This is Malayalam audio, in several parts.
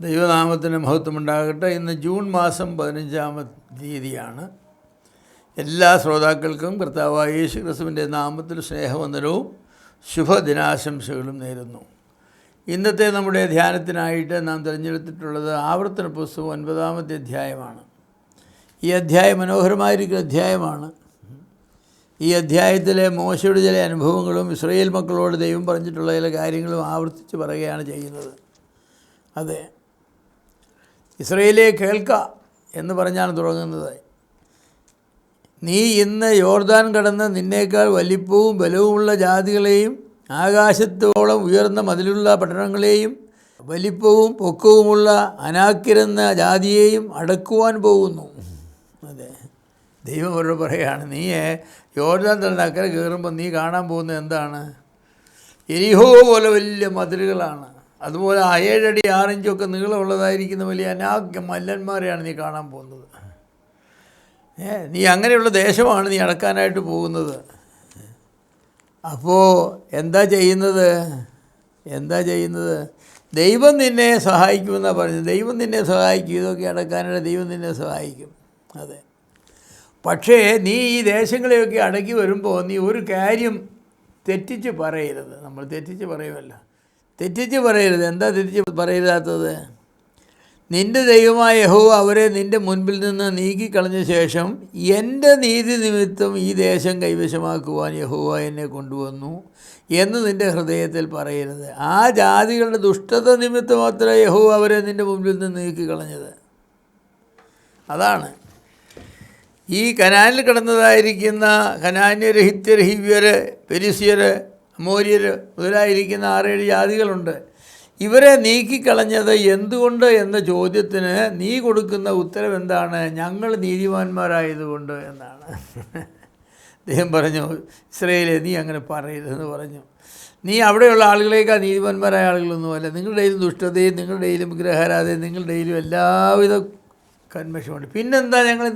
ദൈവനാമത്തിന് മഹത്വമുണ്ടാകട്ടെ. ഇന്ന് ജൂൺ മാസം 15-ാം തീയതിയാണ്. എല്ലാ ശ്രോതാക്കൾക്കും കർത്താവായ യേശു ക്രിസ്തുവിൻ്റെ നാമത്തിൽ സ്നേഹവന്ദനവും ശുഭദിനാശംസകളും നേരുന്നു. ഇന്നത്തെ നമ്മുടെ ധ്യാനത്തിനായിട്ട് നാം തിരഞ്ഞെടുത്തിട്ടുള്ളത് ആവർത്തന പുസ്തകം 9-ാമത്തെ അധ്യായമാണ്. ഈ അധ്യായം മനോഹരമായിരിക്കുന്ന അധ്യായമാണ്. ഈ അധ്യായത്തിലെ മോശയുടെ ചില അനുഭവങ്ങളും ഇസ്രായേൽ മക്കളോട് ദൈവം പറഞ്ഞിട്ടുള്ള ചില കാര്യങ്ങളും ആവർത്തിച്ച് പറയുകയാണ് ചെയ്യുന്നത്. അതെ, ഇസ്രായേലേ കേൾക്ക എന്ന് പറഞ്ഞാണ് തുടങ്ങുന്നത്. നീ ഇന്ന് യോർദാൻ കടന്ന് നിന്നേക്കാൾ വലിപ്പവും ബലവുമുള്ള ജാതികളെയും ആകാശത്തോളം ഉയർന്ന മതിലുള്ള പട്ടണങ്ങളെയും വലിപ്പവും പൊക്കവുമുള്ള അനാക്കിരെന്ന ജാതിയെയും അടക്കുവാൻ പോകുന്നു. അതെ, ദൈവം അവരോട് പറയുകയാണ്, നീ യോർദാൻ തന്നെ അക്കരെ കയറുമ്പോൾ നീ കാണാൻ പോകുന്നത് എന്താണ്? എരിഹോ പോലെ വലിയ മതിലുകളാണ്. അതുപോലെ 7 അടി 6 ഇഞ്ചൊക്കെ നീളമുള്ളതായിരിക്കുന്ന വലിയ അനാഗ്യ മല്ലന്മാരെയാണ് നീ കാണാൻ പോകുന്നത്. നീ അങ്ങനെയുള്ള ദേശമാണ് നീ അടക്കാനായിട്ട് പോകുന്നത്. അപ്പോൾ എന്താ ചെയ്യുന്നത്? ദൈവം നിന്നെ സഹായിക്കുമെന്നാണ് പറഞ്ഞത്. ദൈവം നിന്നെ സഹായിക്കും. ഇതൊക്കെ അടക്കാനായിട്ട് ദൈവം നിന്നെ സഹായിക്കും. അതെ, പക്ഷേ നീ ഈ ദേശങ്ങളെയൊക്കെ അടക്കി വരുമ്പോൾ നീ ഒരു കാര്യം തെറ്റിച്ച് പറയരുത്. നമ്മൾ തെറ്റിച്ച് പറയുമല്ലോ, തെറ്റിച്ച് പറയരുത്. എന്താ തെറ്റിച്ച് പറയരുതാത്തത്? നിൻ്റെ ദൈവമായ യഹോവ അവരെ നിൻ്റെ മുൻപിൽ നിന്ന് നീക്കിക്കളഞ്ഞ ശേഷം എൻ്റെ നീതി നിമിത്തം ഈ ദേശം കൈവശമാക്കുവാൻ യഹോവ എന്നെ കൊണ്ടുവന്നു എന്ന് നിൻ്റെ ഹൃദയത്തിൽ പറയരുത്. ആ ജാതികളുടെ ദുഷ്ടത നിമിത്തം അത്ര യഹോവ അവരെ നിൻ്റെ മുൻപിൽ നിന്ന് നീക്കിക്കളഞ്ഞത്. അതാണ് ഈ കനാനിൽ കിടന്നതായിരിക്കുന്ന കനാന്യർ, ഹിത്യർ, ഹിവ്യർ, പെരിസ്യർ, അമോര്യർ മുതലായിരിക്കുന്ന 6-7 ജാതികളുണ്ട്. ഇവരെ നീക്കിക്കളഞ്ഞത് എന്തുകൊണ്ട് എന്ന ചോദ്യത്തിന് നീ കൊടുക്കുന്ന ഉത്തരം എന്താണ്? ഞങ്ങൾ നീതിമാന്മാരായതുകൊണ്ട് എന്നാണ്. അദ്ദേഹം പറഞ്ഞു, ഇസ്രായേലേ നീ അങ്ങനെ പറയരുതെന്ന് പറഞ്ഞു. നീ അവിടെയുള്ള ആളുകളേക്കാൾ നീതിമാന്മാരായ ആളുകളൊന്നുമല്ല. നിങ്ങളുടെ കയ്യിലും ദുഷ്ടതയും നിങ്ങളുടെ കയ്യിലും വിഗ്രഹാരാധനയും നിങ്ങളുടെ കയ്യിലും എല്ലാവിധ കന്മഷമുണ്ട്. പിന്നെന്താ ഞങ്ങൾ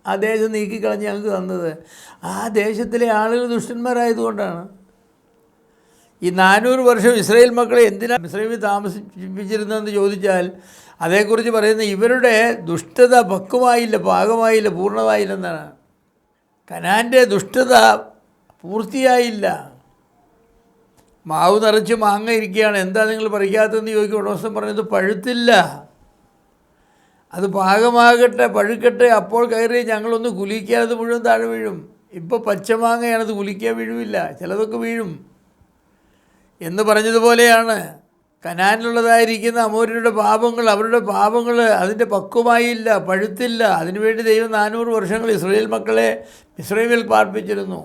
ആ ദേശം നീക്കിക്കളഞ്ഞ് ഞങ്ങൾക്ക് തന്നത്? ആ ദേശത്തിലെ ആളുകൾ ദുഷ്ടന്മാരായതുകൊണ്ടാണ്. ഈ 400 വർഷം ഇസ്രായേൽ മക്കളെ എന്തിനാണ് ഇസ്രായേലിൽ താമസിപ്പിച്ചിരുന്നതെന്ന് ചോദിച്ചാൽ അതേക്കുറിച്ച് പറയുന്നത് ഇവരുടെ ദുഷ്ടത പക്വമായില്ല, പാകമായില്ല, പൂർണ്ണമായില്ലെന്നാണ്. കനാൻ്റെ ദുഷ്ടത പൂർത്തിയായില്ല. മാവ് നിറച്ച് മാങ്ങ ഇരിക്കുകയാണ്. എന്താ നിങ്ങൾ പറിക്കാത്തതെന്ന് ചോദിക്കും. ഉടമസ്ഥൻ പറഞ്ഞത് പഴുത്തില്ല, അത് പാകമാകട്ടെ, പഴുക്കട്ടെ, അപ്പോൾ കയറി ഞങ്ങളൊന്ന് കുലിക്കാതെ അത് മുഴുവൻ താഴെ വീഴും. ഇപ്പോൾ പച്ചമാങ്ങയാണത്, കുലിക്കാൻ വീഴുമില്ല, ചിലതൊക്കെ വീഴും എന്ന് പറഞ്ഞതുപോലെയാണ്. കനാനിലുള്ളതായിരിക്കുന്ന അമോര്യരുടെ പാപങ്ങൾ, അവരുടെ പാപങ്ങൾ അതിൻ്റെ പക്വമായില്ല, പഴുത്തില്ല. അതിനുവേണ്ടി ദൈവം 400 വർഷങ്ങൾ ഇസ്രായേൽ മക്കളെ ഇസ്രായേലിൽ പാർപ്പിച്ചിരുന്നു.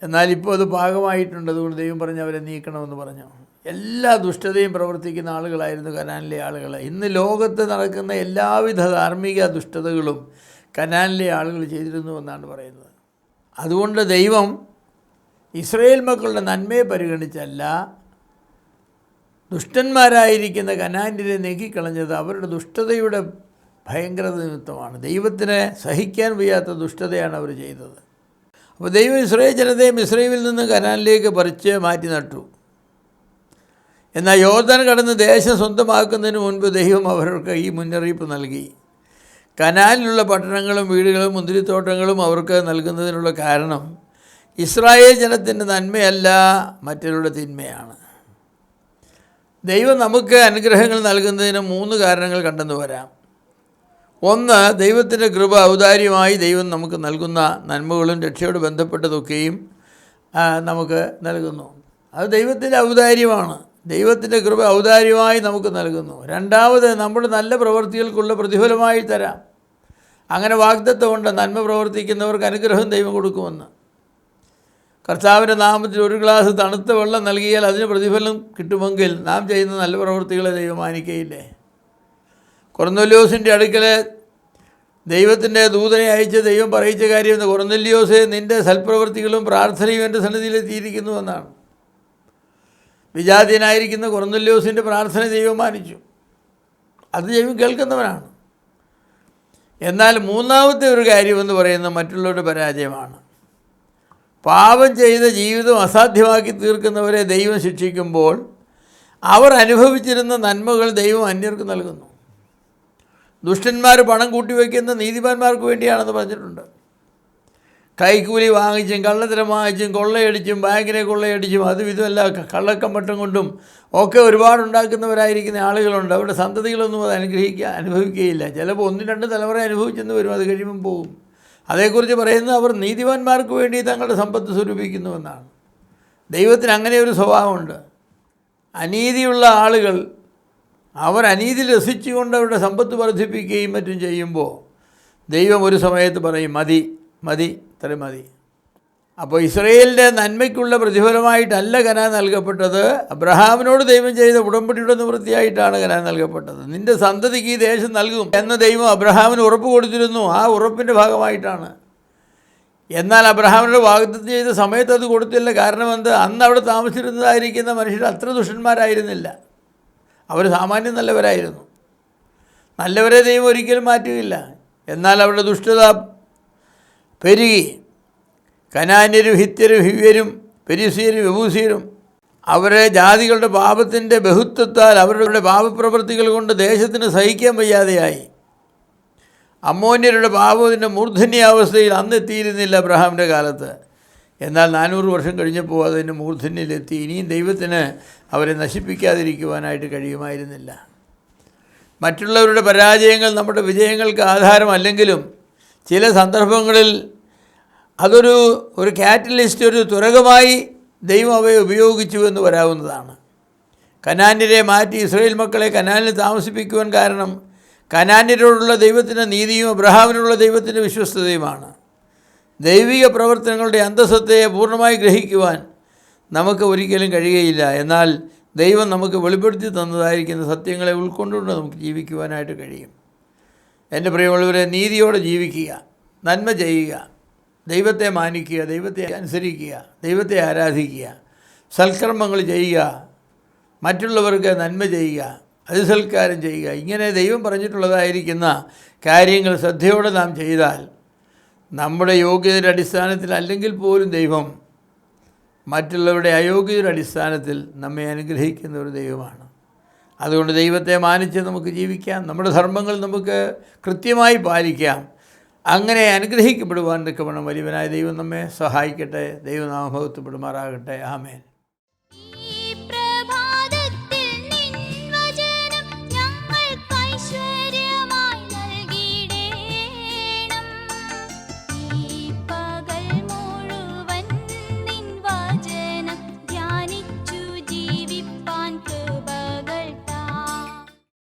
എന്നാൽ ഇപ്പോൾ അത് പാകമായിട്ടുണ്ട്. അതുകൊണ്ട് ദൈവം പറഞ്ഞ് അവരെ നീക്കണമെന്ന് പറഞ്ഞു. എല്ലാ ദുഷ്ടതയും പ്രവർത്തിക്കുന്ന ആളുകളായിരുന്നു കനാനിലെ ആളുകൾ. ഇന്ന് ലോകത്ത് നടക്കുന്ന എല്ലാവിധ ധാർമ്മിക ദുഷ്ടതകളും കനാനിലെ ആളുകൾ ചെയ്തിരുന്നുവെന്നാണ് പറയുന്നത്. അതുകൊണ്ട് ദൈവം ഇസ്രായേൽ മക്കളുടെ നന്മയെ പരിഗണിച്ചല്ല ദുഷ്ടന്മാരായിരിക്കുന്ന കനാന്യരെ നീക്കിക്കളഞ്ഞത് അവരുടെ ദുഷ്ടതയുടെ ഭയങ്കരത നിമിത്തമാണ്. ദൈവത്തിന് സഹിക്കാൻ വയ്യാത്ത ദുഷ്ടതയാണ് അവർ ചെയ്തത്. അപ്പോൾ ദൈവം ഇസ്രായേൽ ജനതയെ ഇസ്രായേലിൽ നിന്ന് കനാനിലേക്ക് പറിച്ച് മാറ്റി നട്ടു. എന്നാൽ യോർദാൻ കടന്ന് ദേശം സ്വന്തമാക്കുന്നതിന് മുൻപ് ദൈവം അവർക്ക് ഈ മുന്നറിയിപ്പ് നൽകി. കനാനിലുള്ള പട്ടണങ്ങളും വീടുകളും മുന്തിരിത്തോട്ടങ്ങളും അവർക്ക് നൽകുന്നതിനുള്ള കാരണം ഇസ്രായേൽ ജനത്തിൻ്റെ നന്മയല്ല, മറ്റുള്ളവരുടെ തിന്മയാണ്. ദൈവം നമുക്ക് അനുഗ്രഹങ്ങൾ നൽകുന്നതിന് 3 കാരണങ്ങൾ കണ്ടെന്ന് വരാം. ഒന്ന്, ദൈവത്തിൻ്റെ കൃപ ഔദാര്യമായി ദൈവം നമുക്ക് നൽകുന്ന നന്മകളും രക്ഷയോട് ബന്ധപ്പെട്ടതൊക്കെയും നമുക്ക് നൽകുന്നു. അത് ദൈവത്തിൻ്റെ ഔദാര്യമാണ്. ദൈവത്തിൻ്റെ കൃപ ഔദാര്യമായി നമുക്ക് നൽകുന്നു. രണ്ടാമത്, നമ്മുടെ നല്ല പ്രവൃത്തികൾക്കുള്ള പ്രതിഫലമായി തരാം. അങ്ങനെ വാഗ്ദത്തമുണ്ട്, നന്മ പ്രവർത്തിക്കുന്നവർക്ക് അനുഗ്രഹം ദൈവം കൊടുക്കുമെന്ന്. കർത്താവിൻ്റെ നാമത്തിൽ 1 ഗ്ലാസ് തണുത്ത വെള്ളം നൽകിയാൽ അതിന് പ്രതിഫലം കിട്ടുമെങ്കിൽ നാം ചെയ്യുന്ന നല്ല പ്രവൃത്തികളെ ദൈവം മാനിക്കയില്ലേ? കൊർന്നല്യോസിൻ്റെ അടുക്കൽ ദൈവത്തിൻ്റെ ദൂതനെ അയച്ച് ദൈവം പറയിച്ച കാര്യം എന്ന്, കൊർന്നല്യോസേ നിൻ്റെ സൽപ്രവൃത്തികളും പ്രാർത്ഥനയും എൻ്റെ സന്നിധിയിലെത്തിയിരിക്കുന്നുവെന്നാണ്. വിജാതീയനായിരിക്കുന്ന കൊർന്നല്യോസിൻ്റെ പ്രാർത്ഥന ദൈവം മാനിച്ചു. അത് ദൈവം കേൾക്കുന്നവനാണ്. എന്നാൽ മൂന്നാമത്തെ ഒരു കാര്യമെന്ന് പറയുന്നത് മറ്റുള്ളവരുടെ പരാജയമാണ്. പാപം ചെയ്ത ജീവിതം അസാധ്യമാക്കി തീർക്കുന്നവരെ ദൈവം ശിക്ഷിക്കുമ്പോൾ അവർ അനുഭവിച്ചിരുന്ന നന്മകൾ ദൈവം അന്യർക്ക് നൽകുന്നു. ദുഷ്ടന്മാർ പണം കൂട്ടിവെക്കുന്ന നീതിമാന്മാർക്ക് വേണ്ടിയാണെന്ന് പറഞ്ഞിട്ടുണ്ട്. കൈക്കൂലി വാങ്ങിച്ചും കള്ളത്തരം വാങ്ങിച്ചും കൊള്ളയടിച്ചും ബാങ്കിനെ കൊള്ളയടിച്ചും അതും ഇതുമല്ല കള്ളക്കമ്പട്ടം കൊണ്ടും ഒക്കെ ഒരുപാടുണ്ടാക്കുന്നവരായിരിക്കുന്ന ആളുകളുണ്ട്. അവരുടെ സന്തതികളൊന്നും അത് അനുഭവിക്കുകയില്ല. ചിലപ്പോൾ 1-2 തലമുറ അനുഭവിച്ചെന്ന് വരും, അത് കഴിയുമ്പം പോകും. അതേക്കുറിച്ച് പറയുന്നത് അവർ നീതിമാന്മാർക്ക് വേണ്ടി തങ്ങളുടെ സമ്പത്ത് സ്വരൂപിക്കുന്നുവെന്നാണ്. ദൈവത്തിന് അങ്ങനെ ഒരു സ്വഭാവമുണ്ട്. അനീതിയുള്ള ആളുകൾ അവർ അനീതി രസിച്ചുകൊണ്ട് അവരുടെ സമ്പത്ത് വർദ്ധിപ്പിക്കുകയും മറ്റും ചെയ്യുമ്പോൾ ദൈവം ഒരു സമയത്ത് പറയും മതി മതി ഇത്ര മതി. അപ്പോൾ ഇസ്രയേലിൻ്റെ നന്മയ്ക്കുള്ള പ്രതിഫലമായിട്ടല്ല കനാൻ നൽകപ്പെട്ടത്, അബ്രഹാമിനോട് ദൈവം ചെയ്ത ഉടമ്പടിയുടെ നിവൃത്തിയായിട്ടാണ് കനാൻ നൽകപ്പെട്ടത്. നിൻ്റെ സന്തതിക്ക് ഈ ദേശം നൽകും എന്ന് ദൈവം അബ്രഹാമിന് ഉറപ്പ് കൊടുത്തിരുന്നു. ആ ഉറപ്പിൻ്റെ ഭാഗമായിട്ടാണ്. എന്നാൽ അബ്രഹാമിനോട് വാഗ്ദത്തം ചെയ്ത സമയത്ത് അത് കൊടുത്തില്ല. കാരണം എന്ത്? അന്ന് അവിടെ താമസിച്ചിരുന്നതായിരിക്കുന്ന മനുഷ്യർ അത്ര ദുഷ്ടന്മാരായിരുന്നില്ല. അവർ സാമാന്യം നല്ലവരായിരുന്നു. നല്ലവരെ ദൈവം ഒരിക്കലും മാറ്റുകയില്ല. എന്നാൽ അവരുടെ ദുഷ്ടത പെരുകി. കനാന്യരും ഹിത്യരും ഹിവ്യരും പെരിസ്യരും യബൂസ്യരും അവരെ ജാതികളുടെ പാപത്തിൻ്റെ ബഹുത്വത്താൽ അവരുടെ പാപപ്രവൃത്തികൾ കൊണ്ട് ദേശത്തിന് സഹിക്കാൻ വയ്യാതെയായി. അമ്മോന്യരുടെ പാപത്തിൻ്റെ മൂർധന്യാവസ്ഥയിൽ അന്നെത്തിയിരുന്നില്ല അബ്രഹാമിൻ്റെ കാലത്ത്. എന്നാൽ 400 വർഷം കഴിഞ്ഞപ്പോൾ അതിൻ്റെ മൂർധന്യത്തിലെത്തി. ഇനിയും ദൈവത്തിന് അവരെ നശിപ്പിക്കാതിരിക്കുവാനായിട്ട് കഴിയുമായിരുന്നില്ല. മറ്റുള്ളവരുടെ പരാജയങ്ങൾ നമ്മുടെ വിജയങ്ങൾക്ക് ആധാരമല്ലെങ്കിലും ചില സന്ദർഭങ്ങളിൽ അതൊരു കാറ്റലിസ്റ്റ്, ഒരു തുരകമായി ദൈവം അവയെ ഉപയോഗിച്ചു എന്ന് വരാവുന്നതാണ്. കനാന്യരെ മാറ്റി ഇസ്രായേൽ മക്കളെ കനാനിൽ താമസിപ്പിക്കുവാൻ കാരണം കനാന്യരോടുള്ള ദൈവത്തിൻ്റെ നീതിയും അബ്രഹാമിനുള്ള ദൈവത്തിൻ്റെ വിശ്വസ്തതയുമാണ്. ദൈവിക പ്രവർത്തനങ്ങളുടെ അന്തസ്സത്തെ പൂർണ്ണമായി ഗ്രഹിക്കുവാൻ നമുക്ക് ഒരിക്കലും കഴിയുകയില്ല. എന്നാൽ ദൈവം നമുക്ക് വെളിപ്പെടുത്തി തന്നതായിരിക്കുന്ന സത്യങ്ങളെ ഉൾക്കൊണ്ടുകൊണ്ട് നമുക്ക് ജീവിക്കുവാനായിട്ട് കഴിയും. എൻ്റെ പ്രിയമുള്ളവരെ, നീതിയോടെ ജീവിക്കുക, നന്മ ചെയ്യുക, ദൈവത്തെ മാനിക്കുക, ദൈവത്തെ അനുസരിക്കുക, ദൈവത്തെ ആരാധിക്കുക, സൽക്കർമ്മങ്ങൾ ചെയ്യുക, മറ്റുള്ളവർക്ക് നന്മ ചെയ്യുക, അതിസൽക്കാരം ചെയ്യുക. ഇങ്ങനെ ദൈവം പറഞ്ഞിട്ടുള്ളതായിരിക്കുന്ന കാര്യങ്ങൾ ശ്രദ്ധയോടെ നാം ചെയ്താൽ നമ്മുടെ യോഗ്യതയുടെ അടിസ്ഥാനത്തിൽ അല്ലെങ്കിൽ പോലും ദൈവം മറ്റുള്ളവരുടെ അയോഗ്യതയുടെ അടിസ്ഥാനത്തിൽ നമ്മെ അനുഗ്രഹിക്കുന്ന ഒരു ദൈവമാണ്. അതുകൊണ്ട് ദൈവത്തെ മാനിച്ച് നമുക്ക് ജീവിക്കാം, നമ്മുടെ ധർമ്മങ്ങൾ നമുക്ക് കൃത്യമായി പാലിക്കാം. അങ്ങനെ അനുഗ്രഹിക്കപ്പെടുവാൻ തക്കവണ്ണം വലിയവനായ ദൈവം നമ്മെ സഹായിക്കട്ടെ. ദൈവനാമം മഹത്വപ്പെടുമാറാകട്ടെ. ആമേൻ.